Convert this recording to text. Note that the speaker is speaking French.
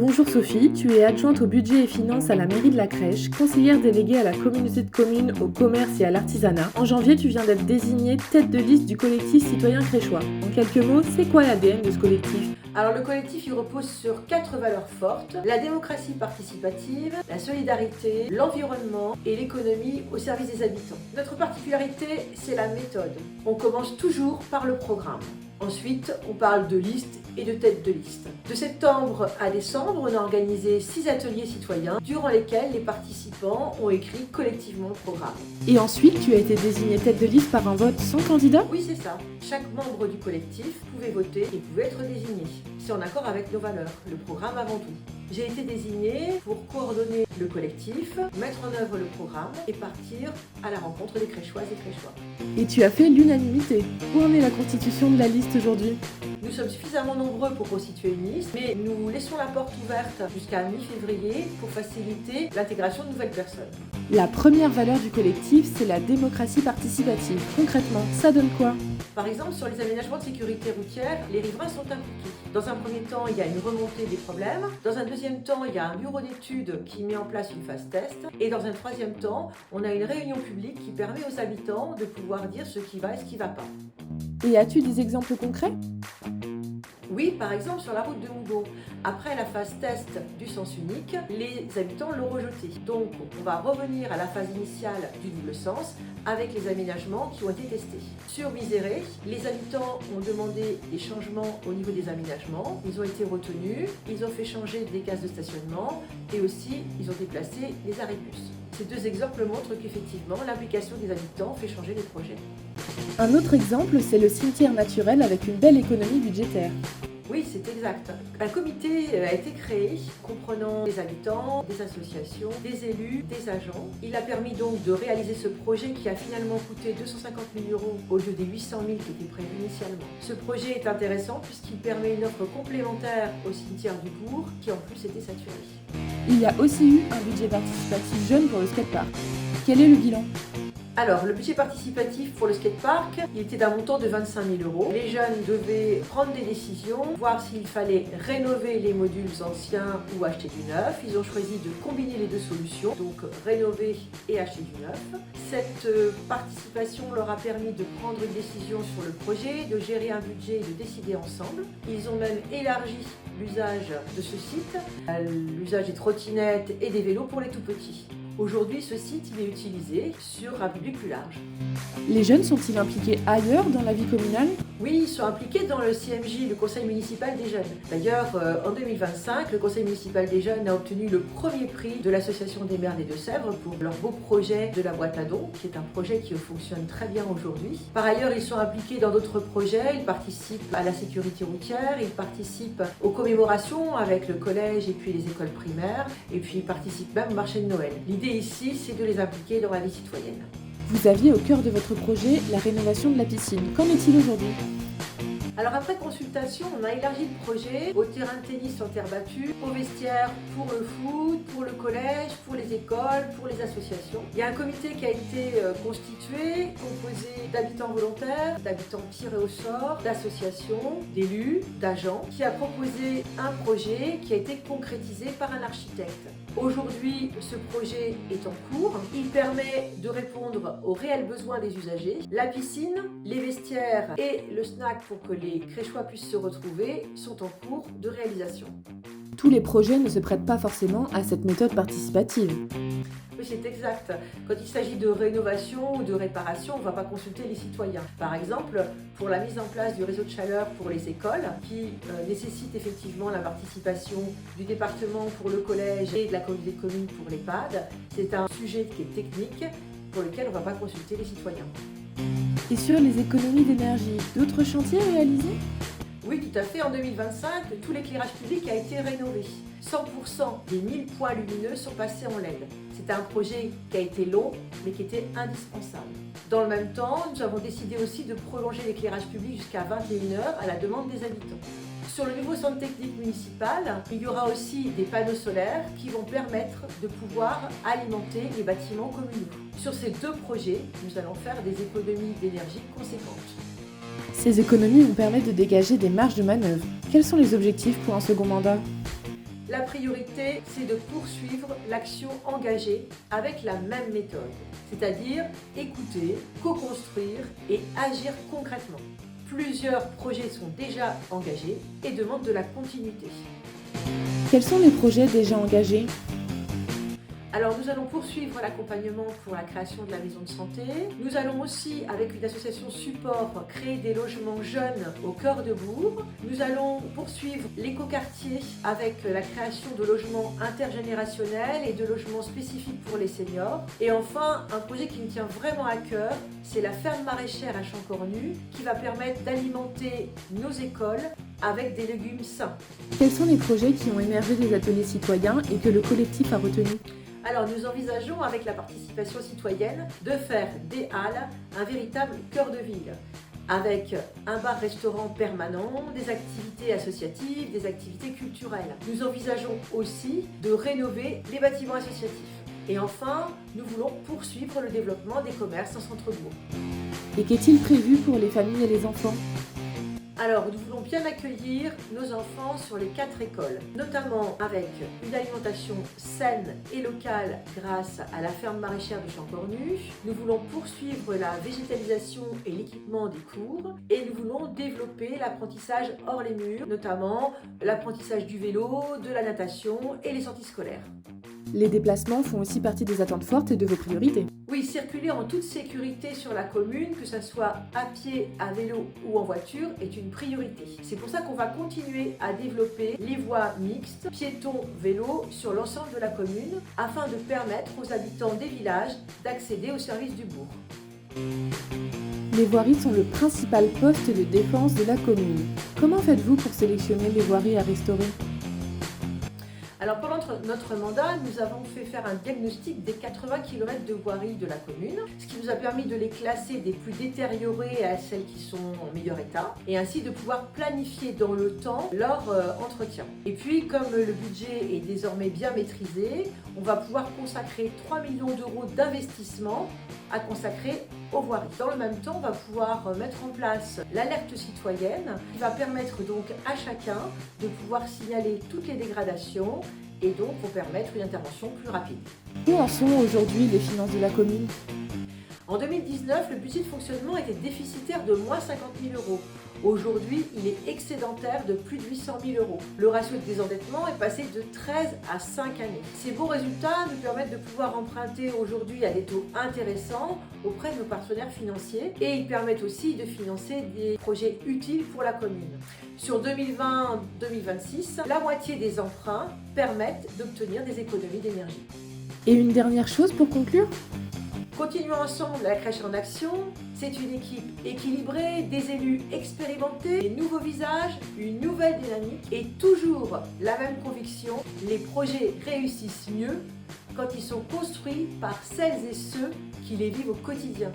Bonjour Sophie, tu es adjointe au budget et finances à la mairie de la Crèche, conseillère déléguée à la communauté de communes, au commerce et à l'artisanat. En janvier, tu viens d'être désignée tête de liste du collectif citoyen créchois. En quelques mots, c'est quoi l'ADN de ce collectif ? Alors le collectif, il repose sur 4 valeurs fortes: la démocratie participative, la solidarité, l'environnement et l'économie au service des habitants. Notre particularité, c'est la méthode. On commence toujours par le programme. Ensuite, on parle de liste et de tête de liste. De septembre à décembre, on a organisé 6 ateliers citoyens durant lesquels les participants ont écrit collectivement le programme. Et ensuite, tu as été désignée tête de liste par un vote sans candidat ? Oui, c'est ça. Chaque membre du collectif pouvait voter et pouvait être désigné. C'est en accord avec nos valeurs, le programme avant tout. J'ai été désignée pour coordonner le collectif, mettre en œuvre le programme et partir à la rencontre des Créchoises et Créchois. Et tu as fait l'unanimité. Où en est la constitution de la liste aujourd'hui ? Nous sommes suffisamment nombreux pour constituer une liste, mais nous laissons la porte ouverte jusqu'à mi-février pour faciliter l'intégration de nouvelles personnes. La première valeur du collectif, c'est la démocratie participative. Concrètement, ça donne quoi ? Par exemple, sur les aménagements de sécurité routière, les riverains sont impliqués. Dans un premier temps, il y a une remontée des problèmes. Dans un deuxième temps, il y a un bureau d'études qui met en place une phase test. Et dans un troisième temps, on a une réunion publique qui permet aux habitants de pouvoir dire ce qui va et ce qui ne va pas. Et as-tu des exemples concrets ? Oui, par exemple sur la route de Mougon. Après la phase test du sens unique, les habitants l'ont rejeté. Donc on va revenir à la phase initiale du double sens avec les aménagements qui ont été testés. Sur Miséré, les habitants ont demandé des changements au niveau des aménagements. Ils ont été retenus, ils ont fait changer des cases de stationnement et aussi ils ont déplacé les arrêts de bus. Ces deux exemples montrent qu'effectivement l'implication des habitants fait changer les projets. Un autre exemple, c'est le cimetière naturel avec une belle économie budgétaire. Oui, c'est exact. Un comité a été créé comprenant des habitants, des associations, des élus, des agents. Il a permis donc de réaliser ce projet qui a finalement coûté 250 000 € au lieu des 800 000 qui étaient prévus initialement. Ce projet est intéressant puisqu'il permet une offre complémentaire au cimetière du bourg qui en plus était saturé. Il y a aussi eu un budget participatif jeune pour le skatepark. Quel est le bilan ? Alors, le budget participatif pour le skatepark, il était d'un montant de 25 000 €. Les jeunes devaient prendre des décisions, voir s'il fallait rénover les modules anciens ou acheter du neuf. Ils ont choisi de combiner les deux solutions, donc rénover et acheter du neuf. Cette participation leur a permis de prendre une décision sur le projet, de gérer un budget et de décider ensemble. Ils ont même élargi l'usage de ce site, l'usage des trottinettes et des vélos pour les tout-petits. Aujourd'hui, ce site il est utilisé sur un public plus large. Les jeunes sont-ils impliqués ailleurs dans la vie communale ? Oui, ils sont impliqués dans le CMJ, le Conseil municipal des jeunes. D'ailleurs, en 2025, le Conseil municipal des jeunes a obtenu le premier prix de l'Association des maires des Deux-Sèvres pour leur beau projet de la boîte à dons, qui est un projet qui fonctionne très bien aujourd'hui. Par ailleurs, ils sont impliqués dans d'autres projets, ils participent à la sécurité routière, ils participent aux commémorations avec le collège et puis les écoles primaires, et puis ils participent même au marché de Noël. L'idée ici, c'est de les impliquer dans la vie citoyenne. Vous aviez au cœur de votre projet la rénovation de la piscine. Qu'en est-il aujourd'hui ? Alors après consultation, on a élargi le projet au terrain de tennis en terre battue, au vestiaire pour le foot, pour le collège, pour les écoles, pour les associations. Il y a un comité qui a été constitué, composé d'habitants volontaires, d'habitants tirés au sort, d'associations, d'élus, d'agents, qui a proposé un projet qui a été concrétisé par un architecte. Aujourd'hui, ce projet est en cours. Il permet de répondre aux réels besoins des usagers. La piscine, les vestiaires et le snack pour que les Créchois puissent se retrouver sont en cours de réalisation. Tous les projets ne se prêtent pas forcément à cette méthode participative. Oui, c'est exact. Quand il s'agit de rénovation ou de réparation, on ne va pas consulter les citoyens. Par exemple, pour la mise en place du réseau de chaleur pour les écoles, qui nécessite effectivement la participation du département pour le collège et de la communauté de communes pour l'EHPAD, c'est un sujet qui est technique pour lequel on ne va pas consulter les citoyens. Et sur les économies d'énergie, d'autres chantiers réalisés ? Oui, tout à fait. En 2025, tout l'éclairage public a été rénové. 100% des 1000 points lumineux sont passés en LED. C'était un projet qui a été long, mais qui était indispensable. Dans le même temps, nous avons décidé aussi de prolonger l'éclairage public jusqu'à 21 h à la demande des habitants. Sur le nouveau centre technique municipal, il y aura aussi des panneaux solaires qui vont permettre de pouvoir alimenter les bâtiments communaux. Sur ces deux projets, nous allons faire des économies d'énergie conséquentes. Ces économies vont permettre de dégager des marges de manœuvre. Quels sont les objectifs pour un second mandat ? La priorité, c'est de poursuivre l'action engagée avec la même méthode, c'est-à-dire écouter, co-construire et agir concrètement. Plusieurs projets sont déjà engagés et demandent de la continuité. Quels sont les projets déjà engagés ? Alors nous allons poursuivre l'accompagnement pour la création de la maison de santé. Nous allons aussi, avec une association support, créer des logements jeunes au cœur de Bourg. Nous allons poursuivre l'écoquartier avec la création de logements intergénérationnels et de logements spécifiques pour les seniors. Et enfin, un projet qui me tient vraiment à cœur, c'est la ferme maraîchère à Champ-Cornu qui va permettre d'alimenter nos écoles avec des légumes sains. Quels sont les projets qui ont émergé des ateliers citoyens et que le collectif a retenus ? Alors nous envisageons avec la participation citoyenne de faire des Halles un véritable cœur de ville, avec un bar-restaurant permanent, des activités associatives, des activités culturelles. Nous envisageons aussi de rénover les bâtiments associatifs. Et enfin, nous voulons poursuivre le développement des commerces en centre-bourg. Et qu'est-il prévu pour les familles et les enfants ? Alors, nous voulons bien accueillir nos enfants sur les 4 écoles, notamment avec une alimentation saine et locale grâce à la ferme maraîchère de Champ-Cornu. Nous voulons poursuivre la végétalisation et l'équipement des cours et nous voulons développer l'apprentissage hors les murs, notamment l'apprentissage du vélo, de la natation et les sorties scolaires. Les déplacements font aussi partie des attentes fortes et de vos priorités. Oui, circuler en toute sécurité sur la commune, que ce soit à pied, à vélo ou en voiture, est une priorité. C'est pour ça qu'on va continuer à développer les voies mixtes, piétons, vélos, sur l'ensemble de la commune, afin de permettre aux habitants des villages d'accéder aux services du bourg. Les voiries sont le principal poste de défense de la commune. Comment faites-vous pour sélectionner les voiries à restaurer ? Alors pendant notre mandat, nous avons fait faire un diagnostic des 80 km de voiries de la commune, ce qui nous a permis de les classer des plus détériorées à celles qui sont en meilleur état, et ainsi de pouvoir planifier dans le temps leur entretien. Et puis comme le budget est désormais bien maîtrisé, on va pouvoir consacrer 3 millions d'euros d'investissement à consacrer aux voiries. Dans le même temps, on va pouvoir mettre en place l'alerte citoyenne qui va permettre donc à chacun de pouvoir signaler toutes les dégradations et donc pour permettre une intervention plus rapide. Où en sont aujourd'hui les finances de la commune ? En 2019, le budget de fonctionnement était déficitaire de moins 50 000 euros. Aujourd'hui, il est excédentaire de plus de 800 000 euros. Le ratio de désendettement est passé de 13 à 5 années. Ces beaux résultats nous permettent de pouvoir emprunter aujourd'hui à des taux intéressants auprès de nos partenaires financiers et ils permettent aussi de financer des projets utiles pour la commune. Sur 2020-2026, la moitié des emprunts permettent d'obtenir des économies d'énergie. Et une dernière chose pour conclure ? Continuons ensemble la crèche en action. C'est une équipe équilibrée, des élus expérimentés, des nouveaux visages, une nouvelle dynamique et toujours la même conviction, les projets réussissent mieux quand ils sont construits par celles et ceux qui les vivent au quotidien.